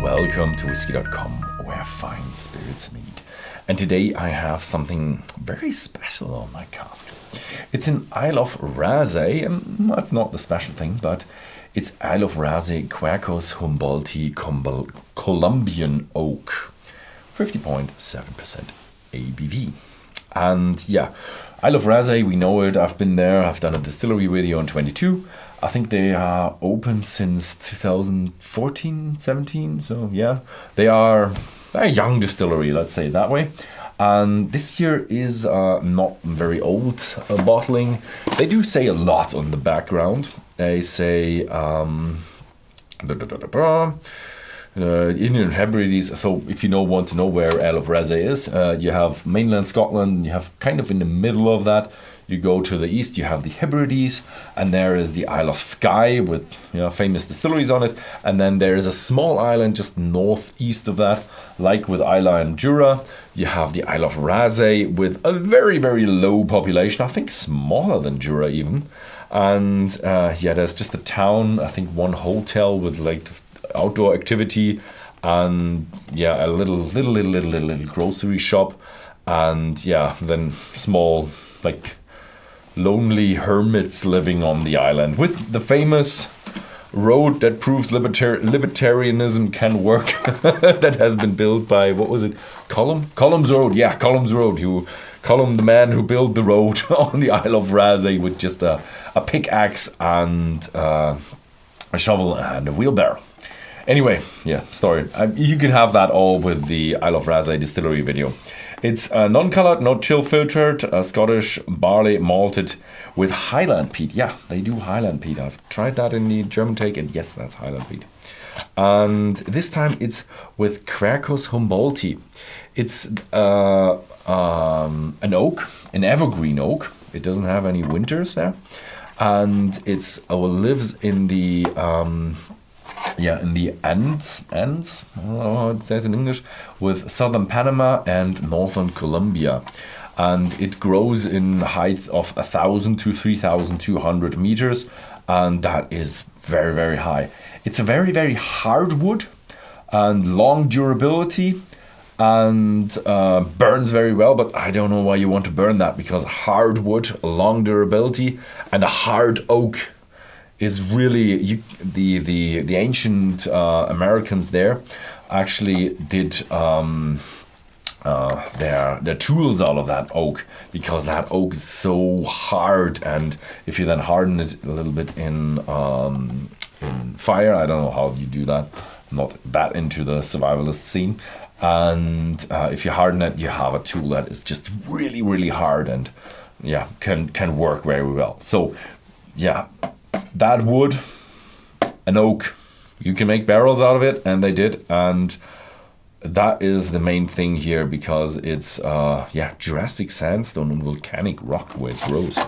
welcome to Whisky.com, where fine spirits meet. And today I have something very special on my cask. It's an Isle of Raasay, and that's not the special thing, but it's Isle of Raasay Quercus Humboldtii Columbian oak, 50.7% ABV. And yeah, Isle of Raasay, we know it, I've been there, I've done a distillery video in 22. I think they are open since 2014, 17, so yeah. They are a young distillery, let's say it that way. And this year is not very old bottling. They do say a lot on the background. They say Indian Hebrides. So if you want to know where Isle of Raasay is, you have mainland Scotland, you have kind of in the middle of that. You go to the east, you have the Hebrides, and there is the Isle of Skye with famous distilleries on it. And then there is a small island just northeast of that, like with Islay and Jura. You have the Isle of Raasay with a very, very low population, I think smaller than Jura even. And yeah, there's just a town, I think one hotel with like outdoor activity, and yeah, a little grocery shop, and yeah, then small like lonely hermits living on the island with the famous road that proves libertarianism can work that has been built by, what was it, Column's Road. Yeah, Column's Road. Colum, the man who built the road on the Isle of Raasay with just a pickaxe and a shovel and a wheelbarrow. Anyway, yeah, story. You can have that all with the Isle of Raasay distillery video. It's non-colored, not chill filtered, Scottish barley malted with Highland peat. Yeah, they do Highland peat. I've tried that in the German take, and yes, that's Highland peat. And this time it's with Quercus Humboldtii. It's an oak, an evergreen oak. It doesn't have any winters there, and it's lives in the in the Andes, I don't know how it says in English, with southern Panama and northern Colombia. And it grows in height of 1,000 to 3,200 meters, and that is very, very high. It's a very, very hard wood and long durability, and burns very well, but I don't know why you want to burn that, because hard wood, long durability, and a hard oak is really the ancient Americans there actually did their tools out of that oak, because that oak is so hard, and if you then harden it a little bit in fire, I don't know how you do that. I'm not that into the survivalist scene, and if you harden it, you have a tool that is just really, really hard and yeah, can work very well. So yeah, that wood, an oak, you can make barrels out of it, and they did, and that is the main thing here, because it's Jurassic sandstone and volcanic rock where it grows.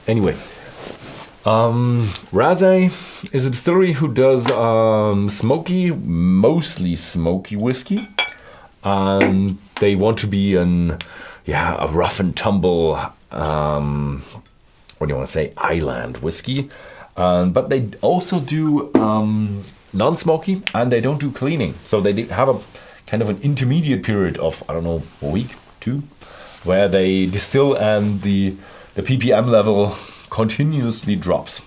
Anyway, Raasay is a distillery who does mostly smoky whiskey, and they want to be a rough and tumble what do you want to say, island whiskey, but they also do non-smoky, and they don't do cleaning, so they have a kind of an intermediate period of, I don't know, a week, two, where they distill and the ppm level continuously drops.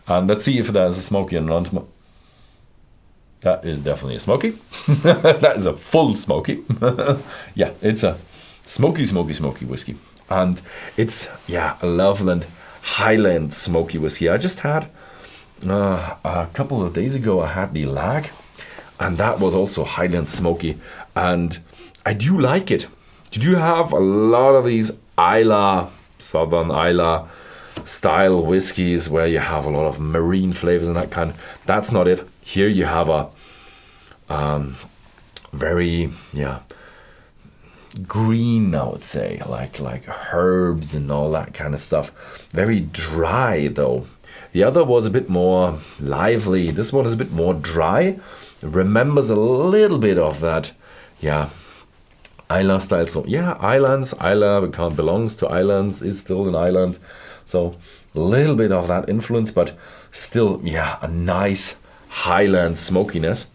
And let's see if there's a smoky and non-smoky. That is definitely a smoky. That is a full smoky. Yeah, it's a smoky whiskey, and it's a Loveland Highland smoky whiskey. I just had a couple of days ago, I had the lag, and that was also Highland smoky, and I do like it. You do have a lot of these southern Islay style whiskeys where you have a lot of marine flavors and that kind. That's not it. Here you have a very green, I would say, like herbs and all that kind of stuff. Very dry though. The other was a bit more lively. This one is a bit more dry. It remembers a little bit of that, Islay style. So islands, Islay belongs to islands, is still an island. So a little bit of that influence, but still, a nice Highland smokiness.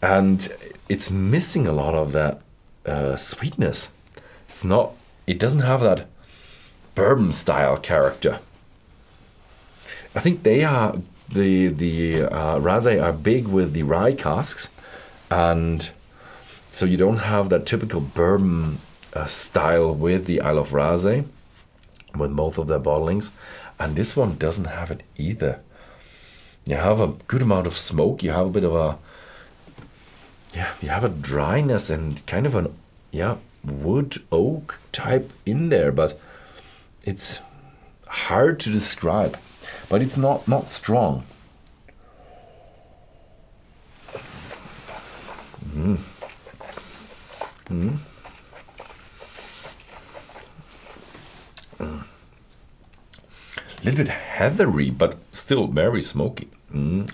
and it's missing a lot of that sweetness. It doesn't have that bourbon style character. I think the Raasay are big with the rye casks, and so you don't have that typical bourbon style with the Isle of Raasay, with both of their bottlings, and this one doesn't have it either. You have a good amount of smoke. You have a bit of you have a dryness and kind of an wood oak type in there, but it's hard to describe. But it's not strong. Mm. Mm. Mm. A little bit heathery, but still very smoky.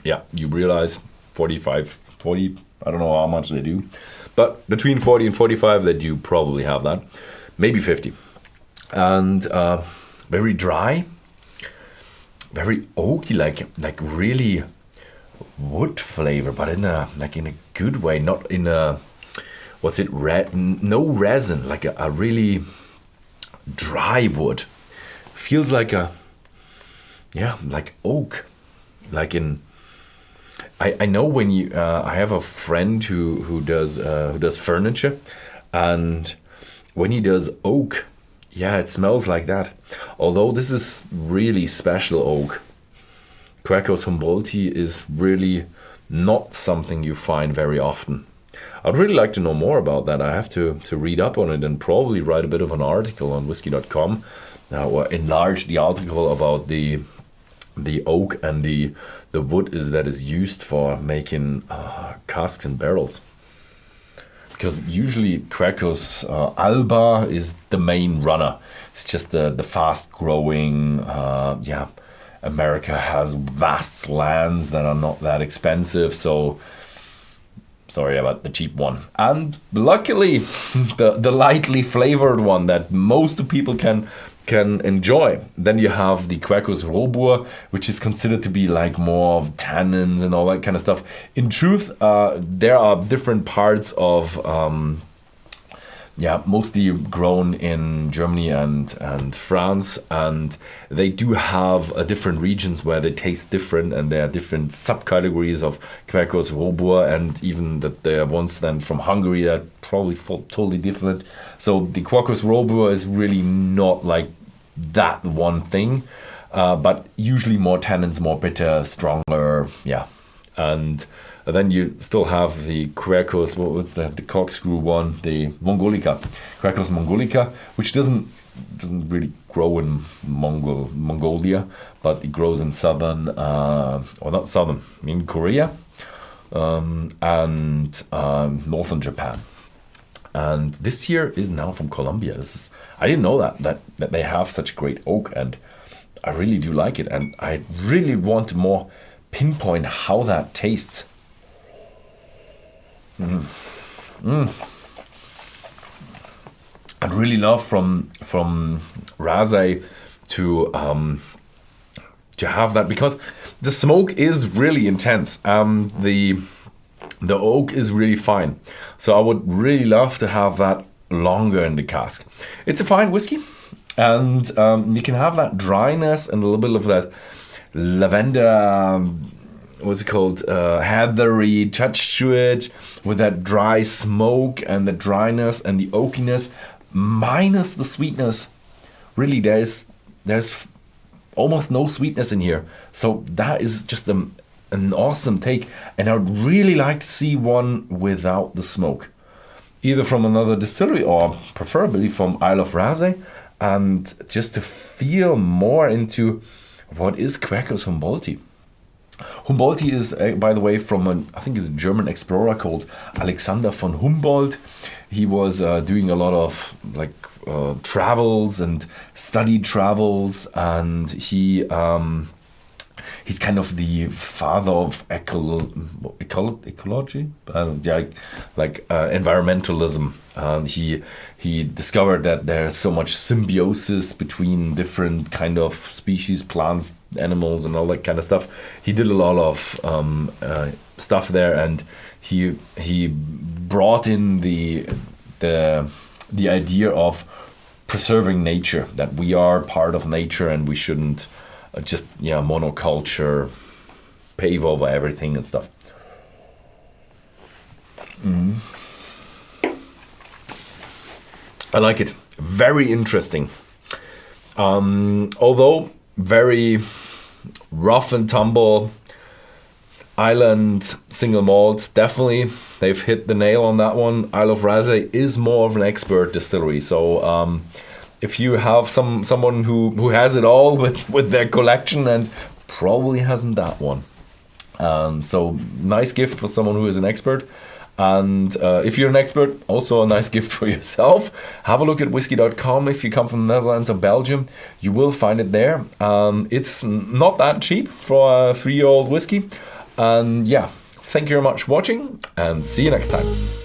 Yeah, you realize 45, 40, I don't know how much they do, but between 40 and 45 they do probably have that. Maybe 50. And very dry, very oaky, like really wood flavor, but in a good way, not in a no resin, like a really dry wood. Feels like like oak, like in. I know when you. I have a friend who does furniture, and when he does oak, yeah, it smells like that. Although this is really special oak. Quercus Humboldtii is really not something you find very often. I'd really like to know more about that. I have to read up on it and probably write a bit of an article on Whisky.com, or enlarge the article about the oak and the wood that is used for making casks and barrels. Because usually Quercus alba is the main runner. It's just the fast growing, America has vast lands that are not that expensive, so sorry about the cheap one. And luckily, the lightly flavored one that most people can enjoy. Then you have the Quercus Robur, which is considered to be like more of tannins and all that kind of stuff. In truth, there are different parts of mostly grown in Germany and France, and they do have different regions where they taste different, and there are different subcategories of Quercus Robur, and even that there are ones then from Hungary that probably totally different. So the Quercus Robur is really not like that one thing, but usually more tannins, more bitter, stronger, and then you still have the Quercus, what was the corkscrew one, the Mongolica, Quercus Mongolica, which doesn't really grow in Mongolia, but it grows in southern, or not southern, I mean Korea, and northern Japan. And this here is now from Colombia. I didn't know that they have such great oak, and I really do like it, and I really want to more pinpoint how that tastes. I'd really love from Raasay to have that, because the smoke is really intense. The oak is really fine, so I would really love to have that longer in the cask. It's a fine whiskey, and you can have that dryness and a little bit of that lavender. What's it called? Heathery touch to it, with that dry smoke and the dryness and the oakiness, minus the sweetness. Really, there's almost no sweetness in here. So that is just an awesome take, and I would really like to see one without the smoke, either from another distillery or preferably from Isle of Raasay, and just to feel more into what is Quercus Humboldtii. Humboldtii is, by the way, from I think it's a German explorer called Alexander von Humboldt. He was doing a lot of travels and studied travels, and he's kind of the father of ecology, environmentalism. He discovered that there's so much symbiosis between different kind of species, plants, animals, and all that kind of stuff. He did a lot of stuff there, and he brought in the idea of preserving nature, that we are part of nature and we shouldn't just monoculture, pave over everything and stuff. I like it. Very interesting. Although very rough and tumble island single malt, definitely they've hit the nail on that one. Isle of Raasay is more of an expert distillery, so if you have someone who has it all with their collection and probably hasn't that one, so nice gift for someone who is an expert. And if you're an expert, also a nice gift for yourself. Have a look at Whisky.com. If you come from the Netherlands or Belgium, you will find it there. It's not that cheap for a 3-year-old whiskey. And yeah, thank you very much for watching, and see you next time.